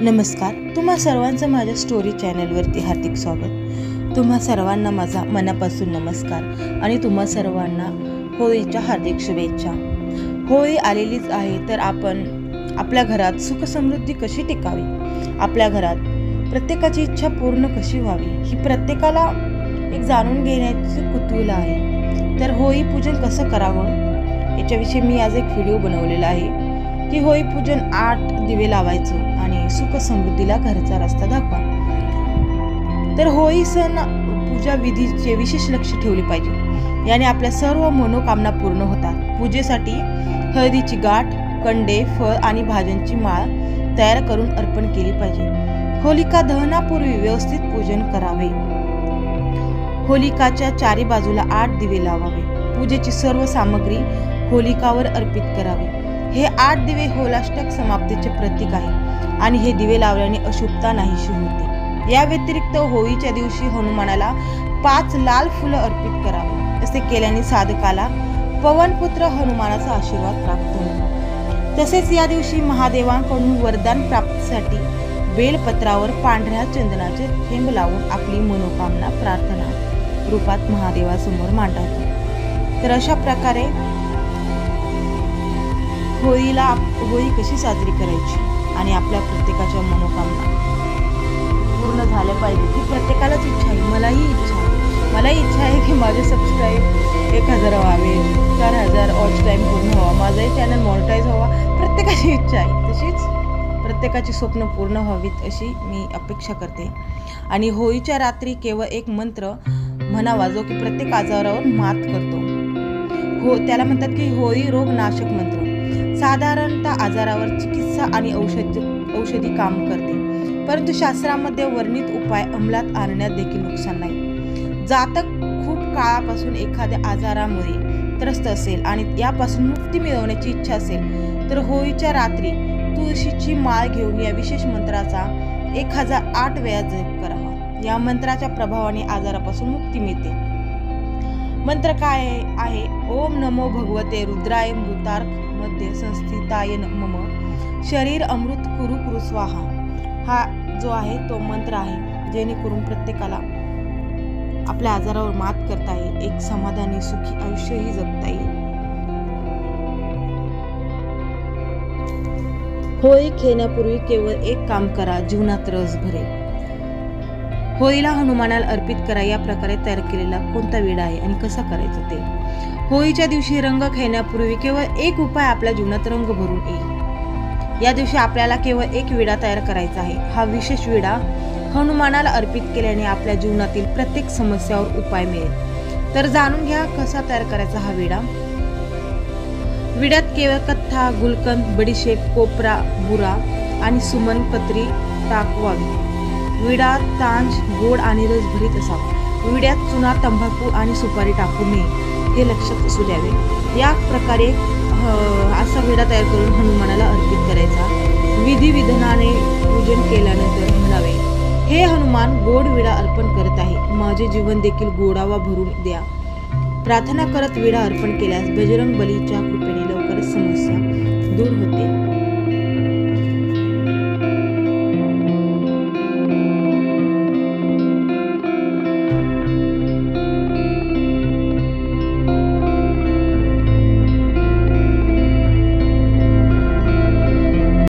नमस्कार, तुम्हा सर्वांचं माझ्या स्टोरी चॅनलवरती हार्दिक स्वागत। तुम्हा सर्वांना माझा मनापासून नमस्कार आणि तुम्हा सर्वांना होळीच्या हार्दिक शुभेच्छा। होळी आलेलीच आहे, तर आपण आपल्या घरात सुख समृद्धी कशी टिकावी, आपल्या घरात प्रत्येकाची इच्छा पूर्ण कशी व्हावी, ही प्रत्येकाला एक जाणून घेण्याची कुतूहल आहे। तर होळी पूजन कसं करावं याच्याविषयी मी आज एक व्हिडिओ बनवलेला आहे की होळी पूजन 8 दिवे लावायचं आणि सुख समृद्धीला घरचा रस्ता दाखवा। तर होळी सण पूजा विधीचे विशेष लक्ष ठेवले पाहिजे, याने आपल्या सर्व मनोकामना पूर्ण होतात। पूजेसाठी हळदीची गाठ, कंडे, फळ आणि भाज्यांची माळ तयार करून अर्पण केली पाहिजे। होलिका दहनापूर्वी व्यवस्थित पूजन करावे। होलिकाच्या चारी बाजूला 8 दिवे लावावे। पूजेची सर्व सामग्री होलिकावर अर्पित करावी। हे 8 दिवे होलाष्टक समाप्तीचे प्रतीक आहे आणि हे दिवे लावल्याने अशुभता नाहीशी होते। या व्यतिरिक्त होळीच्या दिवशी हनुमानाला 5 लाल फुलं अर्पित करावे। असे केल्याने साधकाला पवनपुत्र हनुमानाचा आशीर्वाद प्राप्त होतो। तसेच या दिवशी महादेवांकडून वरदान प्राप्तीसाठी बेलपत्रावर पांढऱ्या चंदनाचे थेंब लावून आपली मनोकामना प्रार्थना रूपात महादेवासमोर मांडावी। तर अशा प्रकारे होळी कशी साजरी करायची आणि आपल्या प्रत्येकाच्या मनोकामना पूर्ण झाल्या पाहिजे ही प्रत्येकालाच इच्छा आहे। मलाही इच्छा आहे की माझे सबस्क्राईब 1000 व्हावे, 4000 वॉच टाइम पूर्ण व्हावा, माझाही चॅनल मॉनिटाईज व्हावा। प्रत्येकाची इच्छा आहे, तशीच प्रत्येकाची स्वप्न पूर्ण व्हावीत अशी मी अपेक्षा करते। आणि होळीच्या रात्री केवळ एक मंत्र म्हणावा जो की प्रत्येक आजारावर मात करतो। त्याला म्हणतात की होळी रोग नाशक मंत्र। साधारणतः आजारावर चिकित्सा आणि औषधी काम करते, परंतु शास्त्रामध्ये वर्णित उपाय अंमलात आणण्यात देखील नुकसान नाही। जातक खूप काळापासून एखाद्या आजारामुळे त्रस्त असेल आणि यापासून मुक्ती मिळवण्याची इच्छा असेल तर होळीच्या रात्री तुळशीची माळ घेऊन या विशेष मंत्राचा 1008 वेळा जप करावा। या मंत्राच्या प्रभावाने आजारापासून मुक्ती मिळते। मंत्र काय आहे? ओम नमो भगवते रुद्राय मृतार्क मध्ये संस्थिताय मम शरीर अमृत कुरु कुरु स्वाहा। हा जो आहे तो मंत्र आहे, जेणेकरून प्रत्येकाला आपल्या आजारावर मात करता येईल, एक समाधानी सुखी आयुष्यही जगता येईल। होळी खेळण्यापूर्वी केवळ एक काम करा, जीवनात रस भरेल। होळीला हनुमानाला अर्पित करा या प्रकारे तयार केलेला कोणता विडा आहे आणि कसा करायचा ते। होळीच्या दिवशी रंग खेळण्यापूर्वी केवळ एक उपाय आपल्या जीवनात रंग भरून येईल। या दिवशी आपल्याला केवळ एक विडा तयार करायचा आहे। हा विशेष विडा हनुमानाला अर्पित केल्याने आपल्या जीवनातील प्रत्येक समस्यावर उपाय मिळेल। तर जाणून घ्या कसा तयार करायचा हा विडा। विड्यात केवळ कथा, गुलकंद, बडीशेप, कोपरा, बुरा आणि सुमनपत्री टाकवावी। विडा तांज, गोड आणि रसभरीत असावा। विड्यात चुना, तंबाखू आणि सुपारी टाकू नये हे लक्षात असू द्यावे। या प्रकारे असा विडा तयार करून हनुमानाला अर्पित करायचा। विधी विधानाने पूजन केल्यानंतर म्हणावे, हे हनुमान, गोड विडा अर्पण करत आहे, माझे जीवन देखील गोडावा भरून द्या। प्रार्थना करत विडा अर्पण केल्यास बजरंग बलीच्या कृपेने लवकरच समस्या दूर होते।